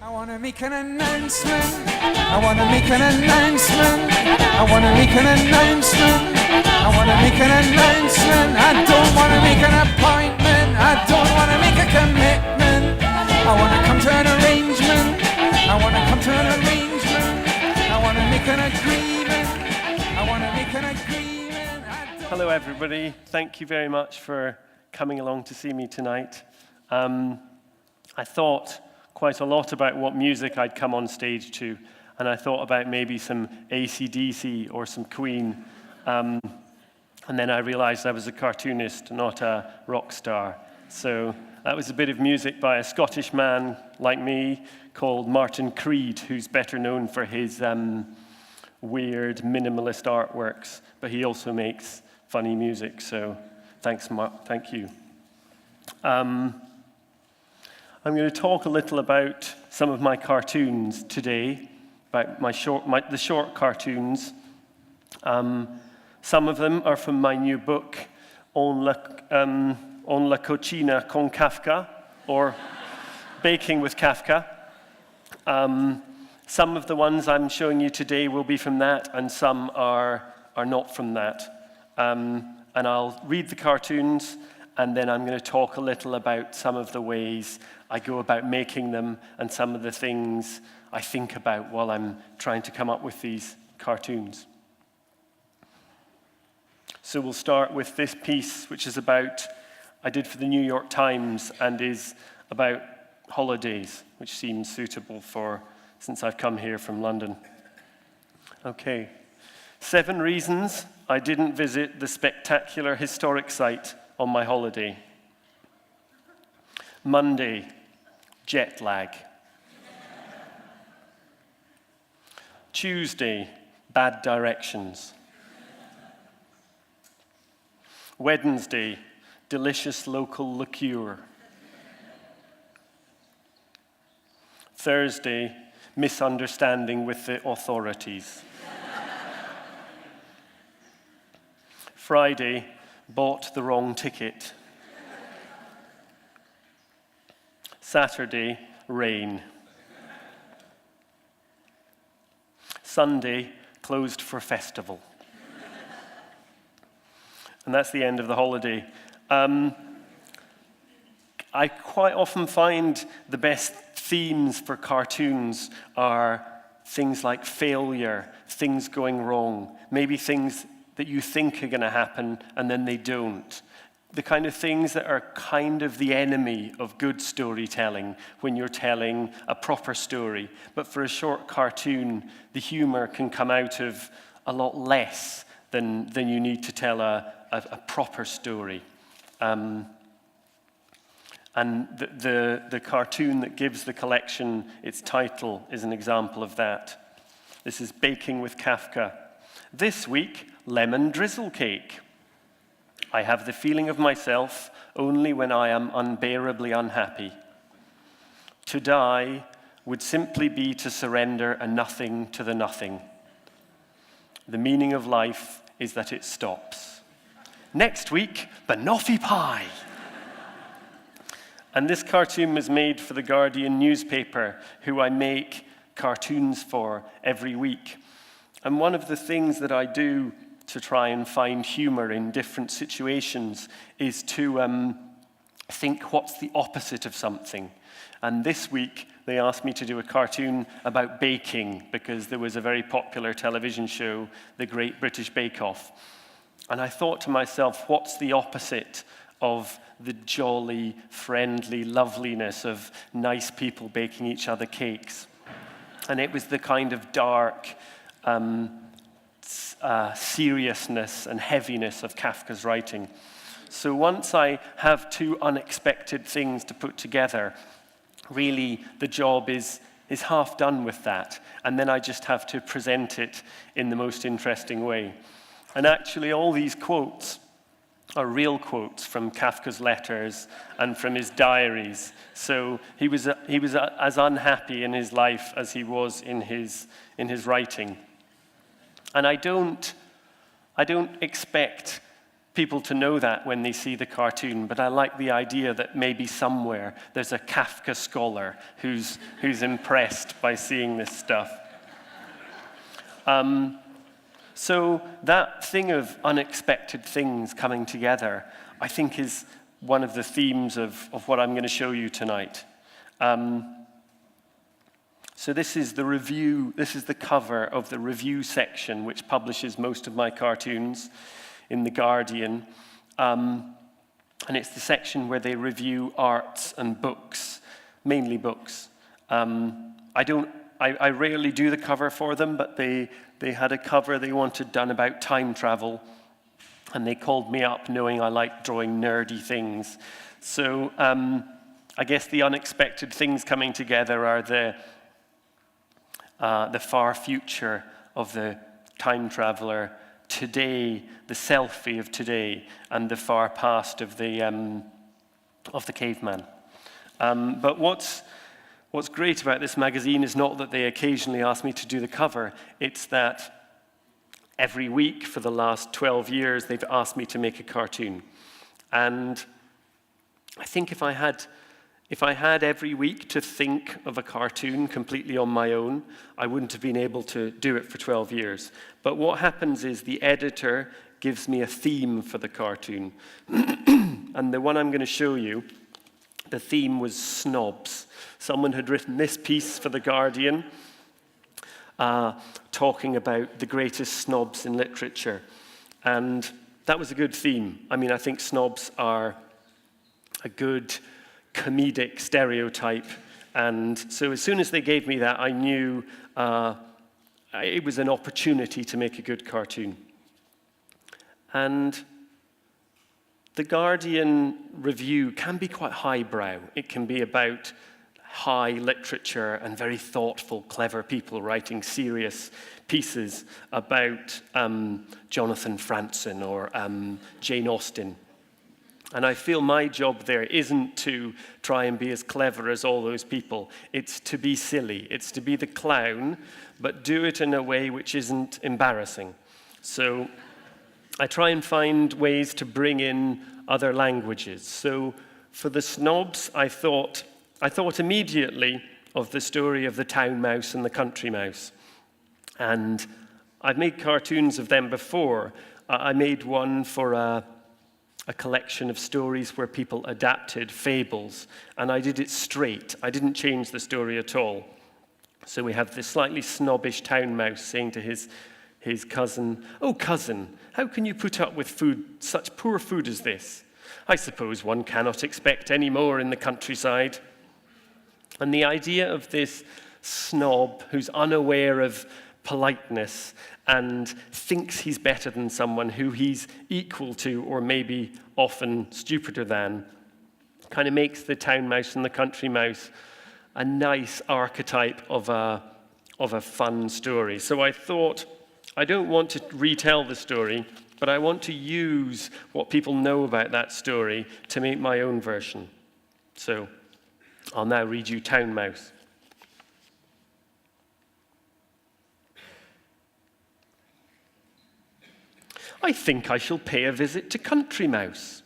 I want to make an announcement. I want to make an announcement. I want to make an announcement. I want to make an announcement. I don't want to make an appointment. I don't want to make a commitment. I want to come to an arrangement. I want to come to an arrangement. I want to make an agreement. I want to make an agreement. Hello, everybody. Thank you very much for coming along to see me tonight. I thought quite a lot about what music I'd come on stage to, and I thought about maybe some AC/DC or some Queen, and then I realized I was a cartoonist, not a rock star. So that was a bit of music by a Scottish man like me called Martin Creed, who's better known for his weird minimalist artworks, but he also makes funny music, so thanks, thank you. I'm going to talk a little about some of my cartoons today, about the short cartoons. Some of them are from my new book, On la Cocina con Kafka, or Baking with Kafka. Some of the ones I'm showing you today will be from that, and some are not from that. And I'll read the cartoons, and then I'm going to talk a little about some of the ways I go about making them and some of the things I think about while I'm trying to come up with these cartoons. So we'll start with this piece, which is I did for the New York Times and is about holidays, which seems suitable since I've come here from London. Okay. 7 reasons I didn't visit the spectacular historic site on my holiday. Monday, jet lag. Tuesday, bad directions. Wednesday, delicious local liqueur. Thursday, misunderstanding with the authorities. Friday, bought the wrong ticket. Saturday, rain. Sunday, closed for festival. And that's the end of the holiday. I quite often find the best themes for cartoons are things like failure, things going wrong, maybe things that you think are going to happen and then they don't. The kind of things that are kind of the enemy of good storytelling when you're telling a proper story. But for a short cartoon, the humor can come out of a lot less than you need to tell a proper story. And the cartoon that gives the collection its title is an example of that. This is Baking with Kafka. This week, lemon drizzle cake. I have the feeling of myself only when I am unbearably unhappy. To die would simply be to surrender a nothing to the nothing. The meaning of life is that it stops. Next week, banoffee pie. And this cartoon was made for the Guardian newspaper, who I make cartoons for every week. And one of the things that I do to try and find humor in different situations is to think what's the opposite of something. And this week, they asked me to do a cartoon about baking because there was a very popular television show, The Great British Bake Off. And I thought to myself, what's the opposite of the jolly, friendly loveliness of nice people baking each other cakes? And it was the kind of dark seriousness and heaviness of Kafka's writing. So once I have 2 unexpected things to put together, really the job is half done with that. And then I just have to present it in the most interesting way. And actually all these quotes are real quotes from Kafka's letters and from his diaries. So he was as unhappy in his life as he was in his writing. And I don't expect people to know that when they see the cartoon, but I like the idea that maybe somewhere there's a Kafka scholar who's impressed by seeing this stuff. So that thing of unexpected things coming together, I think, is one of the themes of what I'm going to show you tonight. So this is the review, this is the cover of the review section, which publishes most of my cartoons in The Guardian. And it's the section where they review arts and books, mainly books. I rarely do the cover for them, but they had a cover they wanted done about time travel, and they called me up knowing I like drawing nerdy things. So I guess the unexpected things coming together are the far future of the time traveler, today, the selfie of today, and the far past of the caveman. But what's great about this magazine is not that they occasionally ask me to do the cover, it's that every week for the last 12 years they've asked me to make a cartoon. And I think if I had every week to think of a cartoon completely on my own, I wouldn't have been able to do it for 12 years. But what happens is the editor gives me a theme for the cartoon. And the one I'm going to show you, the theme was snobs. Someone had written this piece for The Guardian, talking about the greatest snobs in literature. And that was a good theme. I mean, I think snobs are a good comedic stereotype, and so as soon as they gave me that, I knew it was an opportunity to make a good cartoon. And the Guardian review can be quite highbrow. It can be about high literature and very thoughtful, clever people writing serious pieces about Jonathan Franzen or Jane Austen. And I feel my job there isn't to try and be as clever as all those people. It's to be silly. It's to be the clown, but do it in a way which isn't embarrassing. So I try and find ways to bring in other languages. So for the snobs, I thought immediately of the story of the town mouse and the country mouse. And I've made cartoons of them before. I made one for a collection of stories where people adapted fables, and I did it straight. I didn't change the story at all. So we have this slightly snobbish town mouse saying to his cousin, "Oh, cousin, how can you put up with food, such poor food as this? I suppose one cannot expect any more in the countryside." And the idea of this snob who's unaware of politeness and thinks he's better than someone who he's equal to or maybe often stupider than kind of makes the town mouse and the country mouse a nice archetype of a fun story. So I thought, I don't want to retell the story, but I want to use what people know about that story to make my own version. So I'll now read you Town Mouse. I think I shall pay a visit to Country Mouse.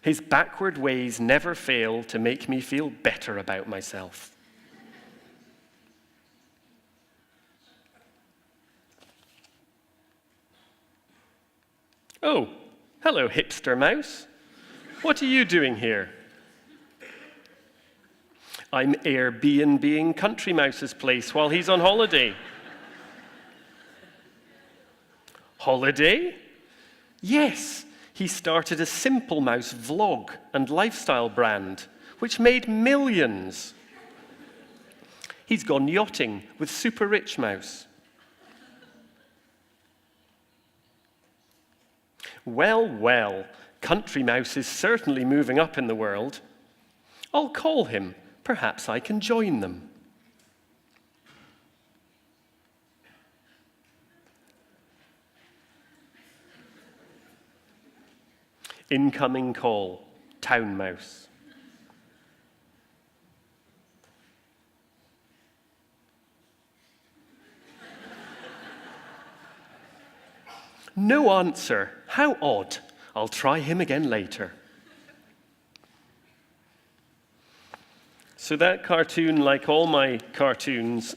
His backward ways never fail to make me feel better about myself. Oh, hello, hipster mouse. What are you doing here? I'm Airbnb-ing Country Mouse's place while he's on holiday. Holiday? Yes, he started a Simple Mouse vlog and lifestyle brand, which made millions. He's gone yachting with Super Rich Mouse. Well, well, Country Mouse is certainly moving up in the world. I'll call him. Perhaps I can join them. Incoming call, Town Mouse. No answer. How odd. I'll try him again later. So that cartoon, like all my cartoons,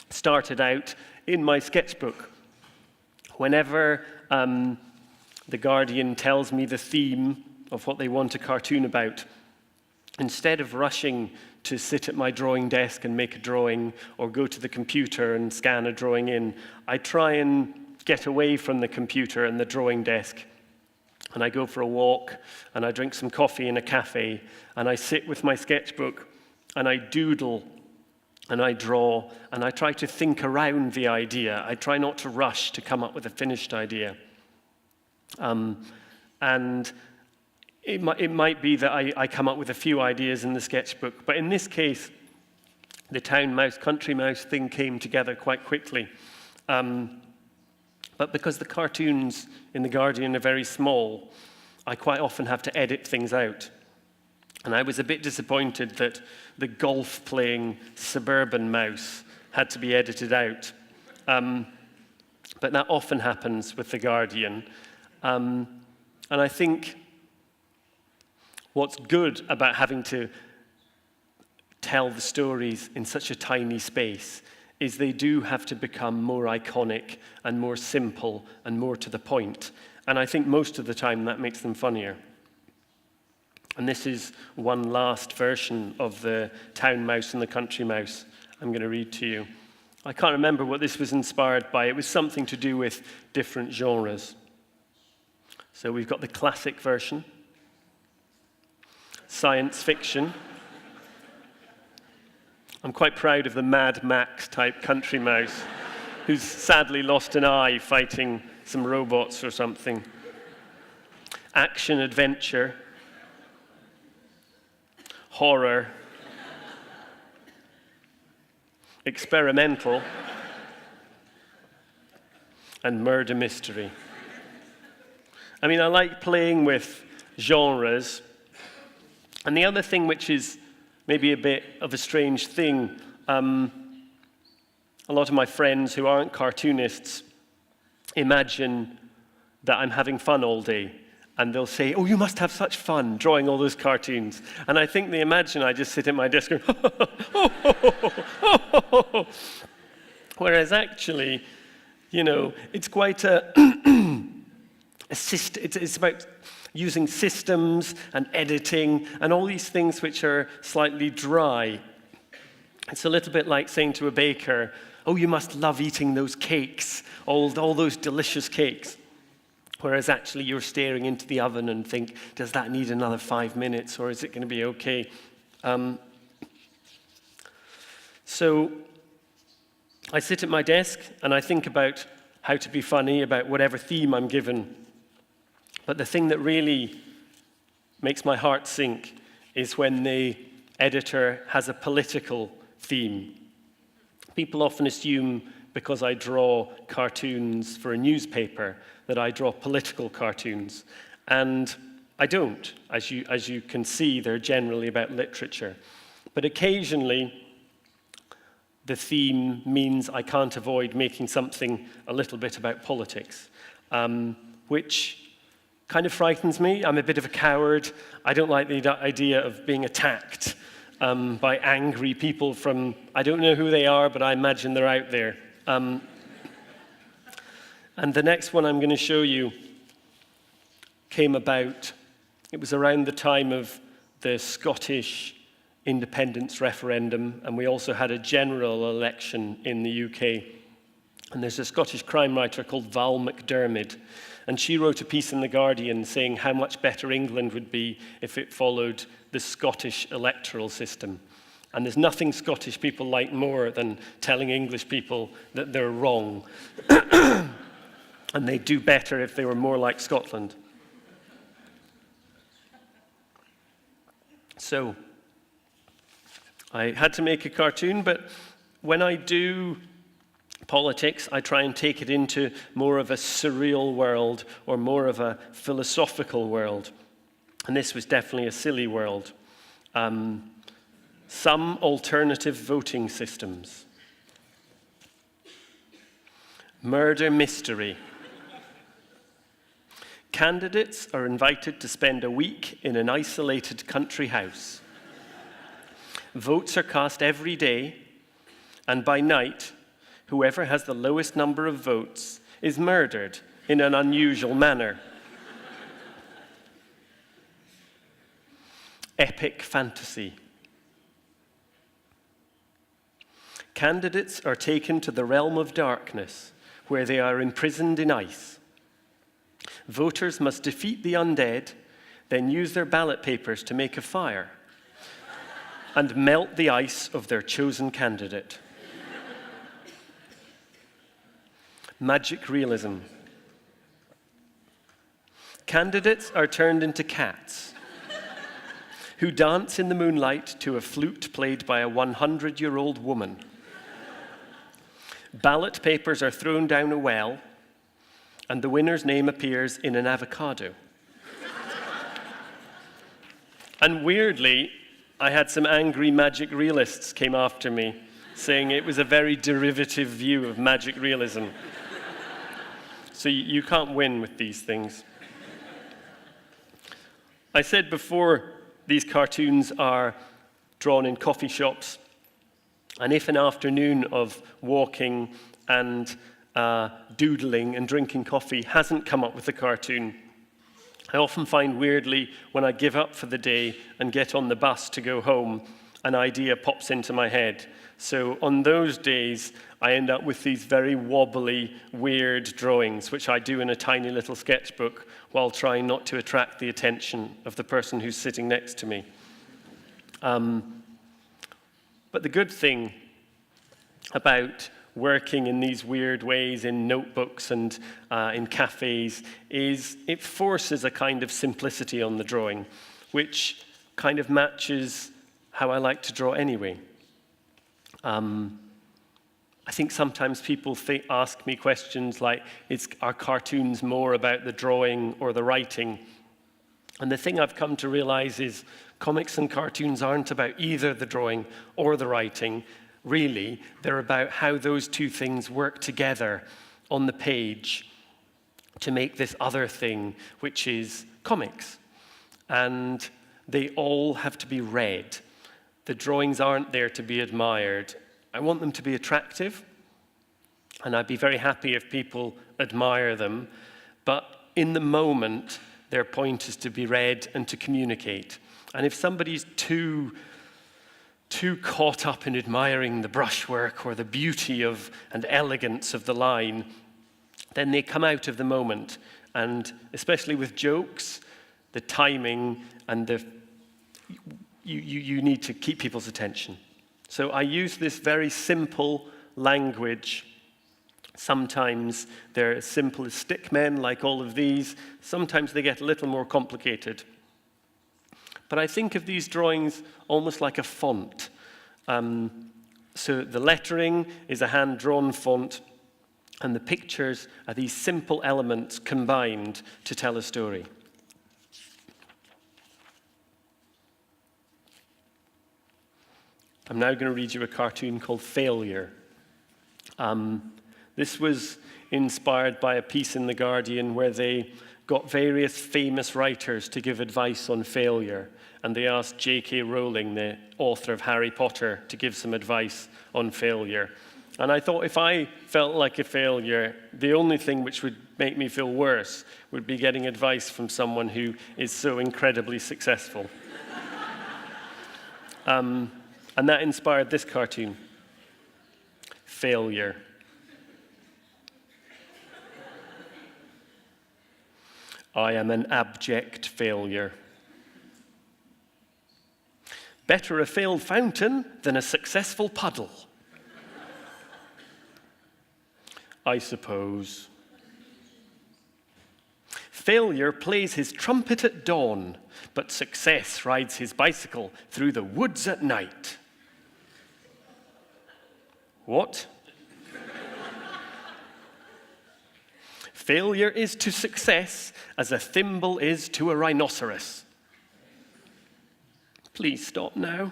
started out in my sketchbook. Whenever The Guardian tells me the theme of what they want a cartoon about, instead of rushing to sit at my drawing desk and make a drawing or go to the computer and scan a drawing in, I try and get away from the computer and the drawing desk. And I go for a walk, and I drink some coffee in a cafe, and I sit with my sketchbook, and I doodle, and I draw, and I try to think around the idea. I try not to rush to come up with a finished idea. And it might be that I come up with a few ideas in the sketchbook, but in this case, the town mouse, country mouse thing came together quite quickly. But because the cartoons in The Guardian are very small, I quite often have to edit things out. And I was a bit disappointed that the golf-playing suburban mouse had to be edited out. But that often happens with The Guardian. And I think what's good about having to tell the stories in such a tiny space is they do have to become more iconic and more simple and more to the point. And I think most of the time that makes them funnier. And this is one last version of the town mouse and the country mouse I'm going to read to you. I can't remember what this was inspired by. It was something to do with different genres. So we've got the classic version, science fiction. I'm quite proud of the Mad Max type country mouse who's sadly lost an eye fighting some robots or something. Action adventure, horror, experimental, and murder mystery. I mean, I like playing with genres. And the other thing which is maybe a bit of a strange thing, a lot of my friends who aren't cartoonists imagine that I'm having fun all day. And they'll say, oh, you must have such fun drawing all those cartoons. And I think they imagine I just sit at my desk going, whereas actually, you know, it's quite it's about using systems and editing and all these things which are slightly dry. It's a little bit like saying to a baker, oh, you must love eating those cakes, all those delicious cakes. Whereas actually you're staring into the oven and think, does that need another 5 minutes or is it going to be okay? So I sit at my desk and I think about how to be funny about whatever theme I'm given. But the thing that really makes my heart sink is when the editor has a political theme. People often assume because I draw cartoons for a newspaper that I draw political cartoons. And I don't. As you can see, they're generally about literature. But occasionally, the theme means I can't avoid making something a little bit about politics, which kind of frightens me. I'm a bit of a coward. I don't like the idea of being attacked by angry people from, I don't know who they are, but I imagine they're out there. And the next one I'm going to show you came about, it was around the time of the Scottish independence referendum, and we also had a general election in the UK. And there's a Scottish crime writer called Val McDermid, and she wrote a piece in The Guardian saying how much better England would be if it followed the Scottish electoral system. And there's nothing Scottish people like more than telling English people that they're wrong. And they'd do better if they were more like Scotland. So I had to make a cartoon, but when I do politics, I try and take it into more of a surreal world or more of a philosophical world. And this was definitely a silly world. Some alternative voting systems. Murder mystery. Candidates are invited to spend a week in an isolated country house. Votes are cast every day, and by night, whoever has the lowest number of votes is murdered in an unusual manner. Epic fantasy. Candidates are taken to the realm of darkness, where they are imprisoned in ice. Voters must defeat the undead, then use their ballot papers to make a fire and melt the ice of their chosen candidate. Magic realism. Candidates are turned into cats who dance in the moonlight to a flute played by a 100-year-old woman. Ballot papers are thrown down a well, and the winner's name appears in an avocado. And weirdly, I had some angry magic realists came after me, saying it was a very derivative view of magic realism. So you can't win with these things. I said before, these cartoons are drawn in coffee shops, and if an afternoon of walking and doodling and drinking coffee hasn't come up with a cartoon, I often find weirdly when I give up for the day and get on the bus to go home, an idea pops into my head. So on those days, I end up with these very wobbly, weird drawings, which I do in a tiny little sketchbook while trying not to attract the attention of the person who's sitting next to me. But the good thing about working in these weird ways in notebooks and in cafes is it forces a kind of simplicity on the drawing, which kind of matches how I like to draw anyway. I think sometimes people ask me questions like, are cartoons more about the drawing or the writing? And the thing I've come to realize is comics and cartoons aren't about either the drawing or the writing. Really, they're about how those two things work together on the page to make this other thing, which is comics. And they all have to be read. The drawings aren't there to be admired. I want them to be attractive, and I'd be very happy if people admire them, but in the moment, their point is to be read and to communicate. And if somebody's too caught up in admiring the brushwork or the beauty of and elegance of the line, then they come out of the moment. And especially with jokes, the timing and you need to keep people's attention. So I use this very simple language. Sometimes they're as simple as stickmen, like all of these. Sometimes they get a little more complicated. But I think of these drawings almost like a font. So the lettering is a hand-drawn font, and the pictures are these simple elements combined to tell a story. I'm now going to read you a cartoon called Failure. This was inspired by a piece in The Guardian where they got various famous writers to give advice on failure. And they asked J.K. Rowling, the author of Harry Potter, to give some advice on failure. And I thought if I felt like a failure, the only thing which would make me feel worse would be getting advice from someone who is so incredibly successful. And that inspired this cartoon, Failure. I am an abject failure. Better a failed fountain than a successful puddle, I suppose. Failure plays his trumpet at dawn, but success rides his bicycle through the woods at night. What? Failure is to success as a thimble is to a rhinoceros. Please stop now.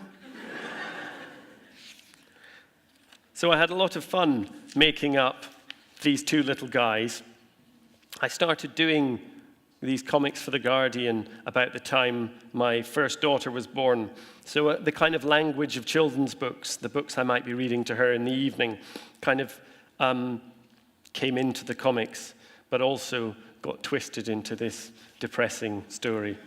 So I had a lot of fun making up these two little guys. I started doing these comics for The Guardian about the time my first daughter was born. So the kind of language of children's books, the books I might be reading to her in the evening, kind of came into the comics, but also got twisted into this depressing story.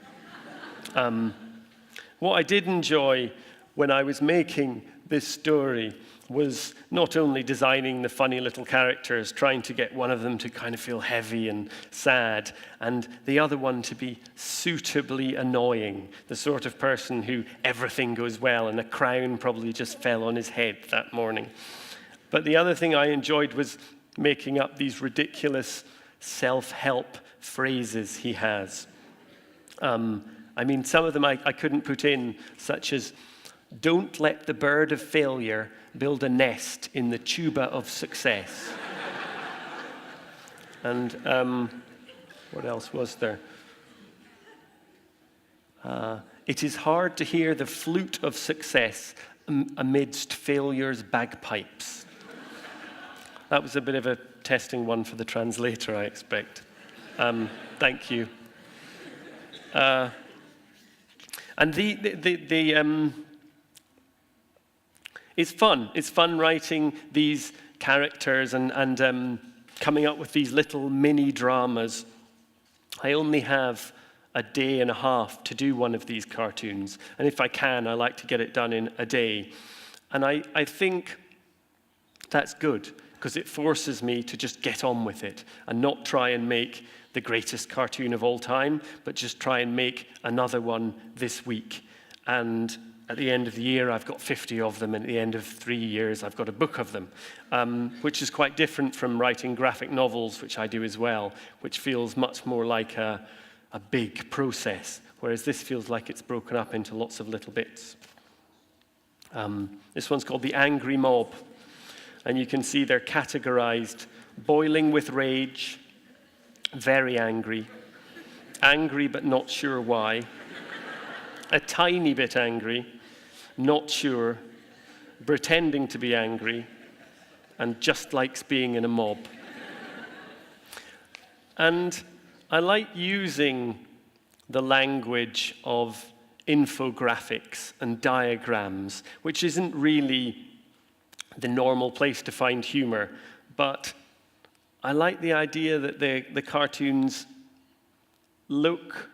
What I did enjoy when I was making this story was not only designing the funny little characters, trying to get one of them to kind of feel heavy and sad, and the other one to be suitably annoying, the sort of person who everything goes well and a crown probably just fell on his head that morning. But the other thing I enjoyed was making up these ridiculous self-help phrases he has. I mean, some of them I couldn't put in, such as, "Don't let the bird of failure build a nest in the tuba of success." And what else was there? "It is hard to hear the flute of success amidst failure's bagpipes." That was a bit of a testing one for the translator, I expect. Thank you. And it's fun. It's fun writing these characters and coming up with these little mini dramas. I only have a day and a half to do one of these cartoons, and if I can, I like to get it done in a day. And I think that's good, because it forces me to just get on with it and not try and make the greatest cartoon of all time, but just try and make another one this week. And at the end of the year, I've got 50 of them, and at the end of 3 years, I've got a book of them, which is quite different from writing graphic novels, which I do as well, which feels much more like a big process, whereas this feels like it's broken up into lots of little bits. This one's called The Angry Mob, and you can see they're categorized: boiling with rage, very angry, angry but not sure why, a tiny bit angry, not sure, pretending to be angry, and just likes being in a mob. And I like using the language of infographics and diagrams, which isn't really the normal place to find humor, but I like the idea that the cartoons look,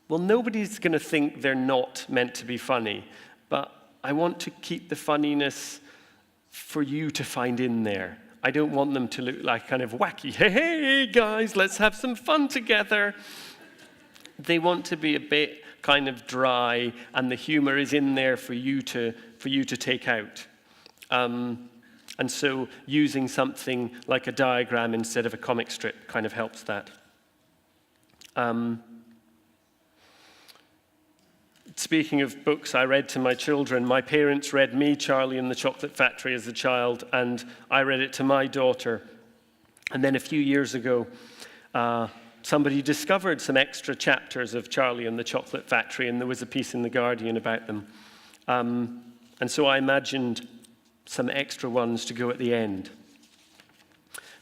well, nobody's going to think they're not meant to be funny, but I want to keep the funniness for you to find in there. I don't want them to look like kind of wacky, hey guys, let's have some fun together. They want to be a bit kind of dry, and the humor is in there for you to take out. And so using something like a diagram instead of a comic strip kind of helps that. Speaking of books I read to my children, my parents read me Charlie and the Chocolate Factory as a child, and I read it to my daughter. And then a few years ago, somebody discovered some extra chapters of Charlie and the Chocolate Factory, and there was a piece in The Guardian about them. And so I imagined some extra ones to go at the end.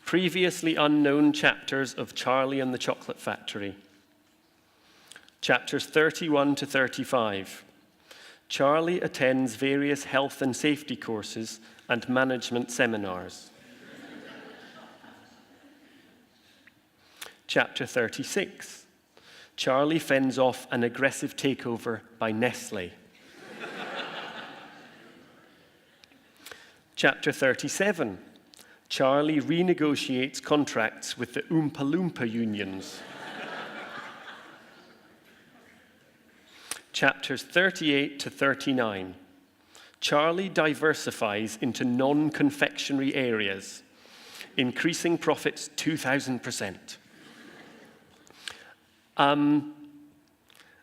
Previously unknown chapters of Charlie and the Chocolate Factory. Chapters 31 to 35. Charlie attends various health and safety courses and management seminars. Chapter 36. Charlie fends off an aggressive takeover by Nestle. Chapter 37, Charlie renegotiates contracts with the Oompa Loompa unions. Chapters 38 to 39, Charlie diversifies into non-confectionery areas, increasing profits 2,000%.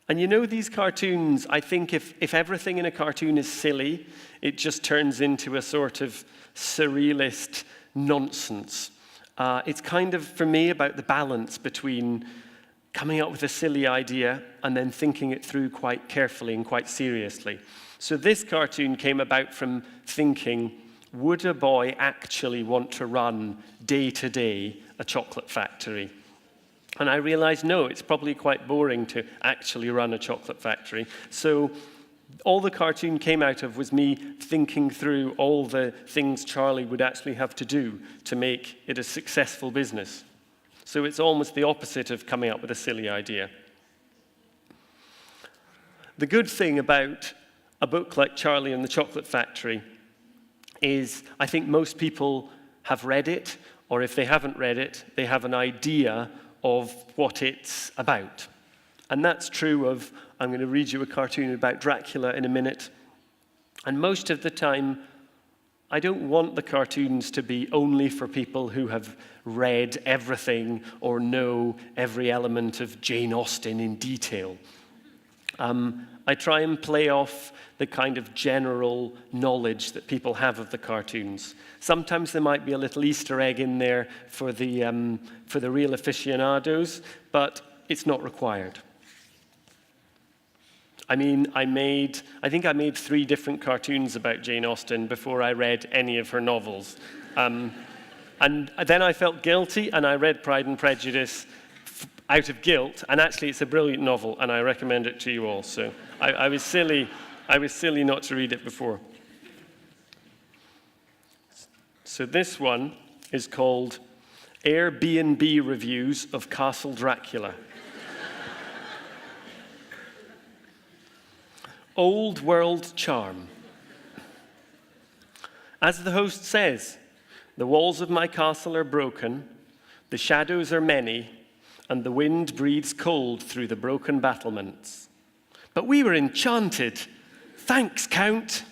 And you know, these cartoons, I think if everything in a cartoon is silly, it just turns into a sort of surrealist nonsense. It's kind of, for me, about the balance between coming up with a silly idea and then thinking it through quite carefully and quite seriously. So this cartoon came about from thinking, would a boy actually want to run day to day a chocolate factory? And I realized, no, it's probably quite boring to actually run a chocolate factory. So all the cartoon came out of was me thinking through all the things Charlie would actually have to do to make it a successful business. So it's almost the opposite of coming up with a silly idea. The good thing about a book like Charlie and the Chocolate Factory is I think most people have read it, or if they haven't read it, they have an idea of what it's about. And that's true of, I'm going to read you a cartoon about Dracula in a minute. And most of the time, I don't want the cartoons to be only for people who have read everything or know every element of Jane Austen in detail. I try and play off the kind of general knowledge that people have of the cartoons. Sometimes there might be a little Easter egg in there for the real aficionados, but it's not required. I mean, I think I made 3 different cartoons about Jane Austen before I read any of her novels. And then I felt guilty, and I read Pride and Prejudice out of guilt, and actually it's a brilliant novel, and I recommend it to you all. So I was silly not to read it before. So this one is called Airbnb Reviews of Castle Dracula. Old world charm. As the host says, the walls of my castle are broken, the shadows are many, and the wind breathes cold through the broken battlements. But we were enchanted. Thanks, Count.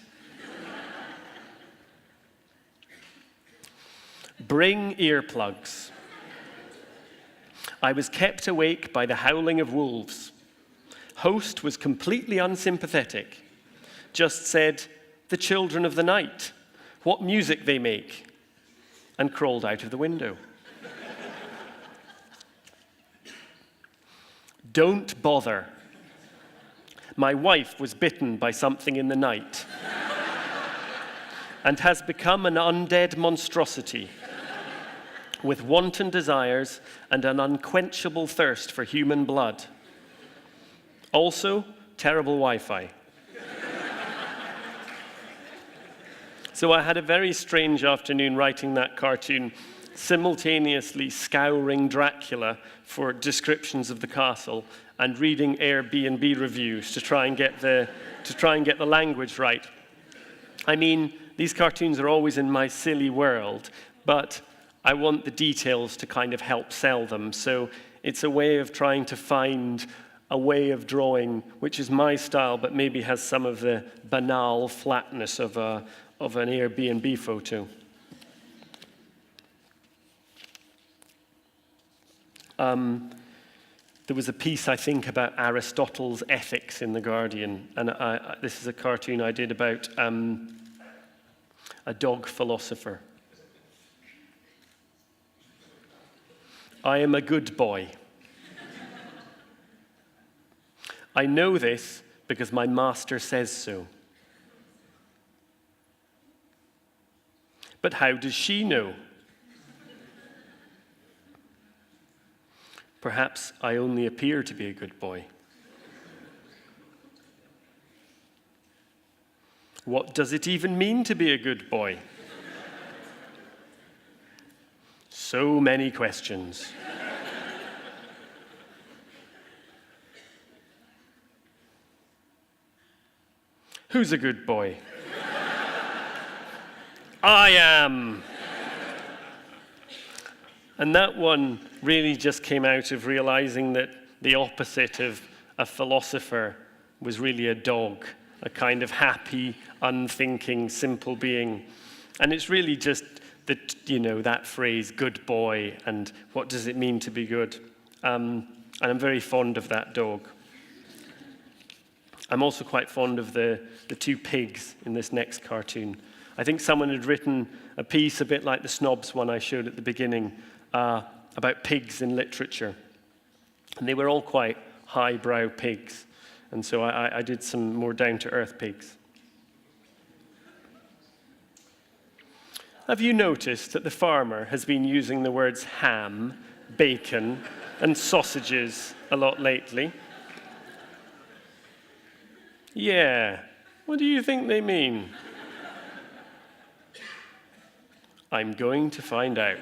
Bring earplugs. I was kept awake by the howling of wolves. Host was completely unsympathetic. Just said, the children of the night, what music they make, and crawled out of the window. Don't bother. My wife was bitten by something in the night and has become an undead monstrosity with wanton desires and an unquenchable thirst for human blood. Also, terrible Wi-Fi. So I had a very strange afternoon writing that cartoon, simultaneously scouring Dracula for descriptions of the castle and reading Airbnb reviews to try and get the language right. I mean, these cartoons are always in my silly world, but I want the details to kind of help sell them. So it's a way of trying to find a way of drawing which is my style, but maybe has some of the banal flatness of an Airbnb photo. There was a piece, I think, about Aristotle's ethics in The Guardian, and this is a cartoon I did about a dog philosopher. I am a good boy. I know this because my master says so. But how does she know? Perhaps I only appear to be a good boy. What does it even mean to be a good boy? So many questions. Who's a good boy? I am. And that one really just came out of realizing that the opposite of a philosopher was really a dog, a kind of happy, unthinking, simple being. And it's really just that phrase, good boy, and what does it mean to be good? And I'm very fond of that dog. I'm also quite fond of the 2 pigs in this next cartoon. I think someone had written a piece a bit like the Snobs one I showed at the beginning about pigs in literature. And they were all quite highbrow pigs. And so I did some more down-to-earth pigs. Have you noticed that the farmer has been using the words ham, bacon, and sausages a lot lately. Yeah, what do you think they mean? I'm going to find out.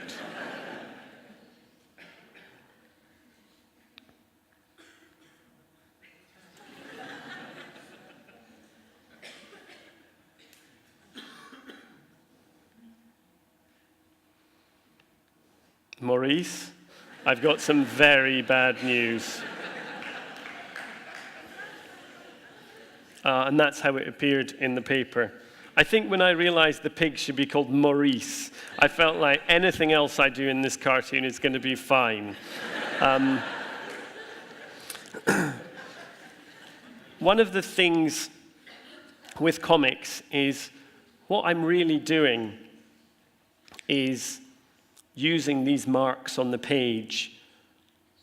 Maurice, I've got some very bad news. And that's how it appeared in the paper. I think when I realized the pig should be called Maurice, I felt like anything else I do in this cartoon is going to be fine. One of the things with comics is what I'm really doing is using these marks on the page,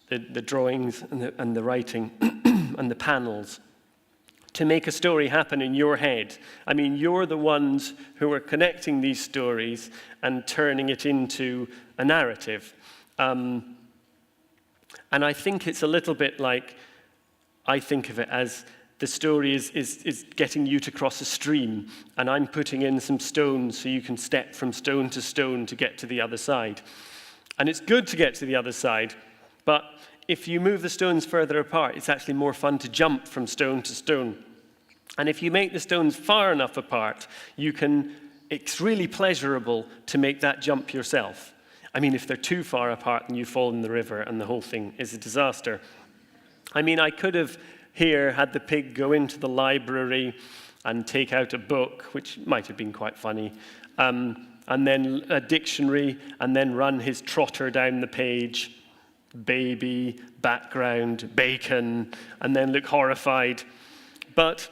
the drawings and the writing and the panels, to make a story happen in your head. I mean, you're the ones who are connecting these stories and turning it into a narrative. And I think it's a little bit like, I think of it as the story is getting you to cross a stream, and I'm putting in some stones so you can step from stone to get to the other side. And it's good to get to the other side, but if you move the stones further apart, it's actually more fun to jump from stone to stone. And if you make the stones far enough apart, it's really pleasurable to make that jump yourself. I mean, if they're too far apart, then you fall in the river and the whole thing is a disaster. I mean, I could have here had the pig go into the library and take out a book, which might have been quite funny, and then a dictionary, and then run his trotter down the page, baby, background, bacon, and then look horrified. But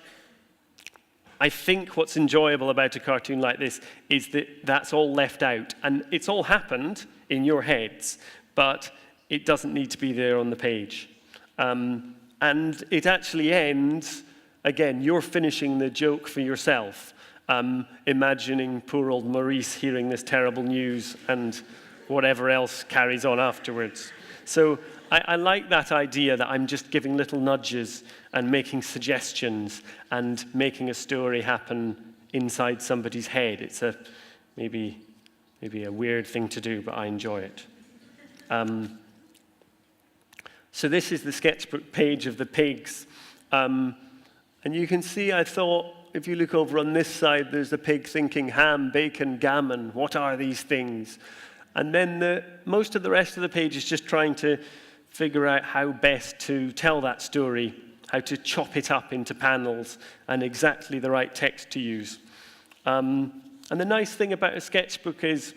I think what's enjoyable about a cartoon like this is that that's all left out. And it's all happened in your heads, but it doesn't need to be there on the page. And it actually ends, again, you're finishing the joke for yourself, imagining poor old Maurice hearing this terrible news and whatever else carries on afterwards. So I like that idea that I'm just giving little nudges and making suggestions and making a story happen inside somebody's head. It's maybe a weird thing to do, but I enjoy it. So this is the sketchbook page of the pigs. And you can see, I thought, if you look over on this side, there's a pig thinking ham, bacon, gammon, what are these things? And then most of the rest of the page is just trying to figure out how best to tell that story, how to chop it up into panels and exactly the right text to use. And the nice thing about a sketchbook is,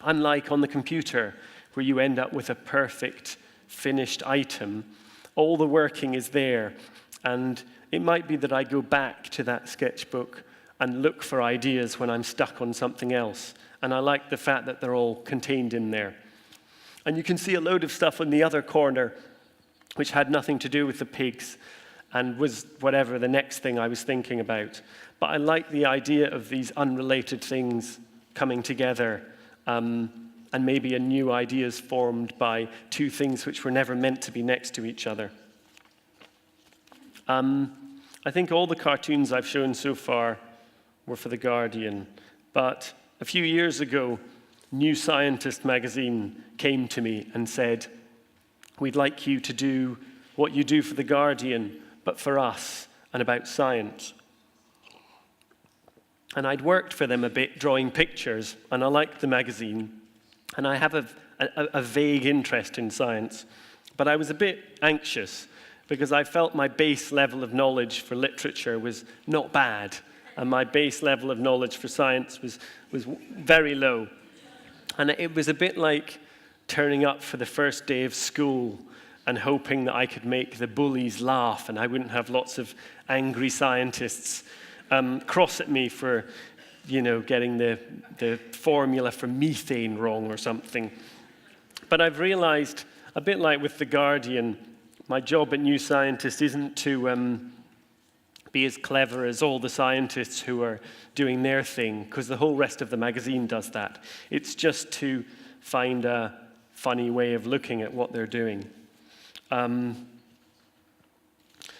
unlike on the computer, where you end up with a perfect finished item, all the working is there. And it might be that I go back to that sketchbook and look for ideas when I'm stuck on something else. And I like the fact that they're all contained in there. And you can see a load of stuff in the other corner which had nothing to do with the pigs and was whatever the next thing I was thinking about. But I like the idea of these unrelated things coming together, and maybe a new idea is formed by two things which were never meant to be next to each other. I think all the cartoons I've shown so far were for The Guardian, but a few years ago, New Scientist magazine came to me and said, we'd like you to do what you do for The Guardian, but for us and about science. And I'd worked for them a bit drawing pictures, and I liked the magazine, and I have a vague interest in science, but I was a bit anxious because I felt my base level of knowledge for literature was not bad, and my base level of knowledge for science was very low. And it was a bit like turning up for the first day of school and hoping that I could make the bullies laugh and I wouldn't have lots of angry scientists cross at me for, getting the formula for methane wrong or something. But I've realized, a bit like with The Guardian, my job at New Scientist isn't to be as clever as all the scientists who are doing their thing, because the whole rest of the magazine does that. It's just to find a funny way of looking at what they're doing.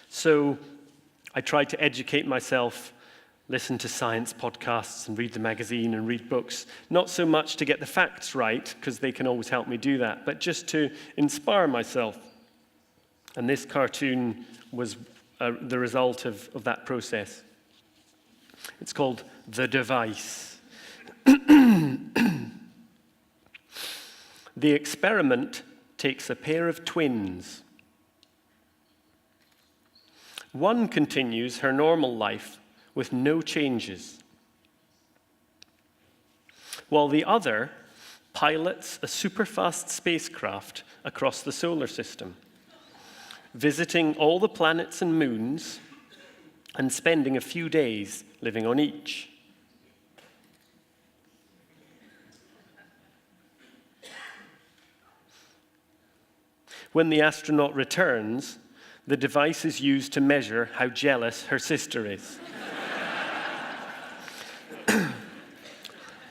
So I tried to educate myself, listen to science podcasts and read the magazine and read books, not so much to get the facts right, because they can always help me do that, but just to inspire myself. And this cartoon was the result of that process. It's called The Device. The experiment takes a pair of twins. One continues her normal life with no changes, while the other pilots a superfast spacecraft across the solar system, visiting all the planets and moons and spending a few days living on each. When the astronaut returns, the device is used to measure how jealous her sister is.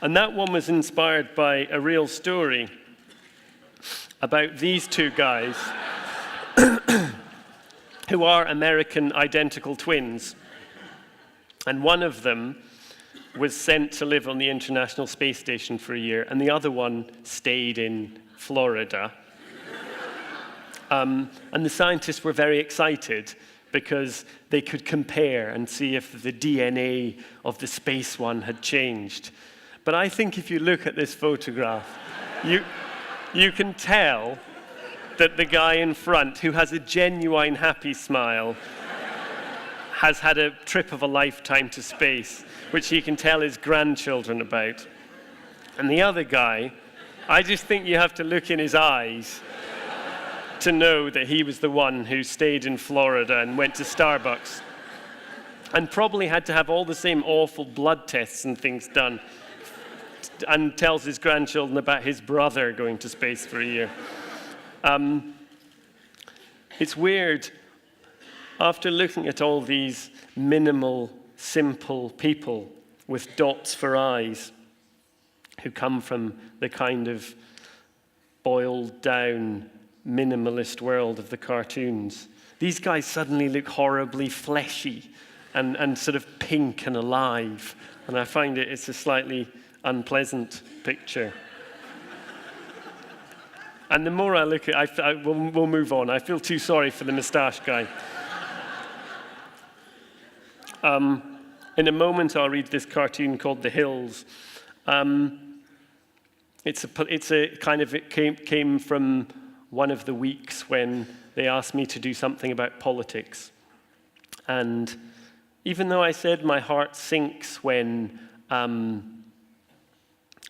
And that one was inspired by a real story about these two guys who are American identical twins. And one of them was sent to live on the International Space Station for a year, and the other one stayed in Florida. And the scientists were very excited because they could compare and see if the DNA of the space one had changed. But I think if you look at this photograph, you can tell that the guy in front, who has a genuine happy smile, has had a trip of a lifetime to space, which he can tell his grandchildren about. And the other guy, I just think you have to look in his eyes to know that he was the one who stayed in Florida and went to Starbucks and probably had to have all the same awful blood tests and things done, and tells his grandchildren about his brother going to space for a year. It's weird, after looking at all these minimal, simple people with dots for eyes who come from the kind of boiled down minimalist world of the cartoons, these guys suddenly look horribly fleshy and sort of pink and alive. And I find it's a slightly unpleasant picture. And the more I look at it, we'll move on. I feel too sorry for the moustache guy. In a moment, I'll read this cartoon called The Hills. It came from one of the weeks when they asked me to do something about politics. And even though I said my heart sinks when I'm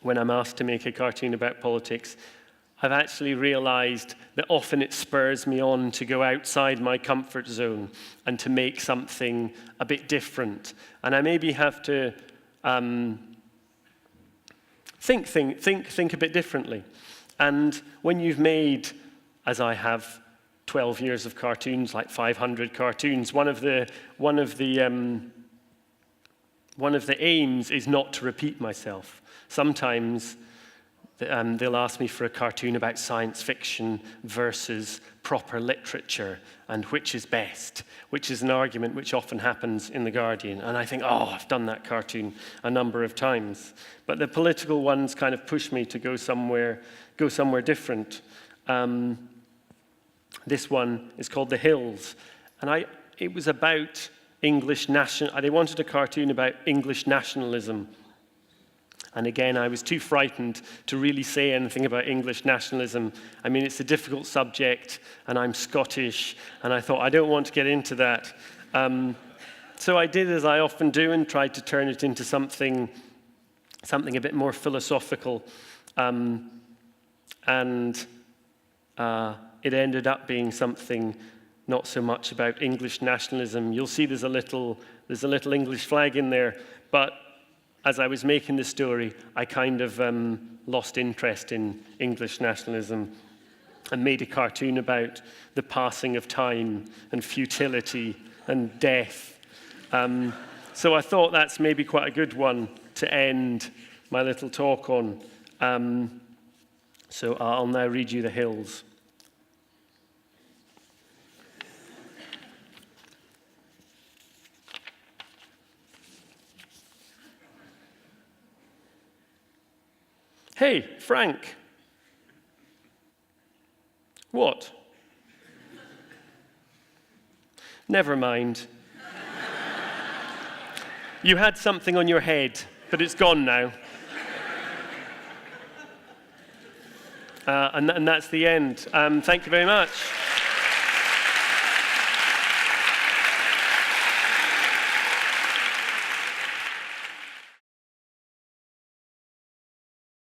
asked to make a cartoon about politics, I've actually realized that often it spurs me on to go outside my comfort zone and to make something a bit different. And I maybe have to think a bit differently. And when you've made, as I have, 12 years of cartoons, like 500 cartoons, one of the aims is not to repeat myself. Sometimes they'll ask me for a cartoon about science fiction versus proper literature and which is best, which is an argument which often happens in The Guardian. And I think, I've done that cartoon a number of times. But the political ones kind of push me to go somewhere different. This one is called The Hills. And it was about English they wanted a cartoon about English nationalism. And again, I was too frightened to really say anything about English nationalism. I mean, it's a difficult subject, and I'm Scottish, and I thought, I don't want to get into that. So I did as I often do and tried to turn it into something a bit more philosophical. And it ended up being something not so much about English nationalism. You'll see there's a little English flag in there, but as I was making the story, I kind of lost interest in English nationalism and made a cartoon about the passing of time and futility and death. So I thought that's maybe quite a good one to end my little talk on. So I'll now read you The Hills. Hey, Frank. What? Never mind. You had something on your head, but it's gone now. And that's the end. Thank you very much.